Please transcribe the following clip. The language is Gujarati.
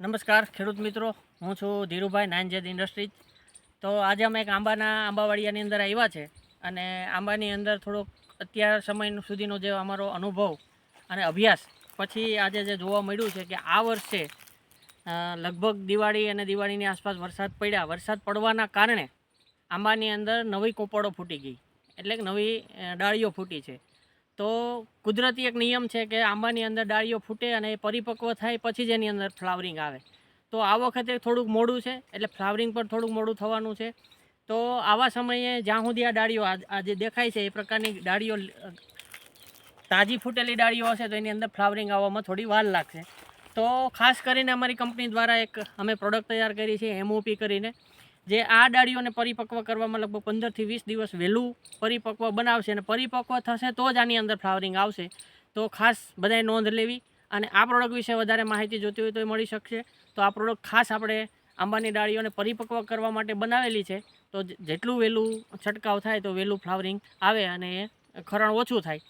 નમસ્કાર ખેડૂત મિત્રો, હું છું ધીરુભાઈ નાનજેદ ઇન્ડસ્ટ્રીઝ. તો આજે અમે એક આંબાવાડિયાની અંદર આવ્યા છે અને આંબાની અંદર થોડોક અત્યાર સમય સુધીનો જે અમારો અનુભવ અને અભ્યાસ પછી આજે જે જોવા મળ્યું છે કે આ વર્ષે લગભગ દિવાળી અને દિવાળીની આસપાસ વરસાદ પડવાના કારણે આંબાની અંદર નવી કોપળો ફૂટી ગઈ, એટલે કે નવી ડાળીઓ ફૂટી છે. તો કુદરતી એક નિયમ છે કે આંબાની અંદર ડાળીઓ ફૂટે અને એ પરિપક્વ થાય પછી જ એની અંદર ફ્લાવરિંગ આવે. તો આ વખતે થોડુંક મોડું છે, એટલે ફ્લાવરિંગ પણ થોડુંક મોડું થવાનું છે. તો આવા સમયે જ્યાં સુધી આ ડાળીઓ આજે દેખાય છે એ પ્રકારની ડાળીઓ તાજી ફૂટેલી ડાળીઓ હશે તો એની અંદર ફ્લાવરિંગ આવવામાં થોડી વાર લાગશે. તો ખાસ કરીને અમારી કંપની દ્વારા એક અમે પ્રોડક્ટ તૈયાર કરી છે એમઓપી કરીને, જે આ ડાળીઓને પરિપક્વ કરવામાં લગભગ 15 થી 20 દિવસ વહેલું પરિપક્વ બનાવશે અને પરિપક્વ થશે તો જ આની અંદર ફ્લાવરિંગ આવશે. તો ખાસ બધાએ નોંધ લેવી. અને આ પ્રોડક્ટ વિશે વધારે માહિતી જોતી હોય તો એ મળી શકશે. તો આ પ્રોડક્ટ ખાસ આપણે આંબાની ડાળીઓને પરિપક્વ કરવા માટે બનાવેલી છે. તો જેટલું વહેલું છંટકાવ થાય તો વહેલું ફ્લાવરિંગ આવે અને એ ખરણ ઓછું થાય.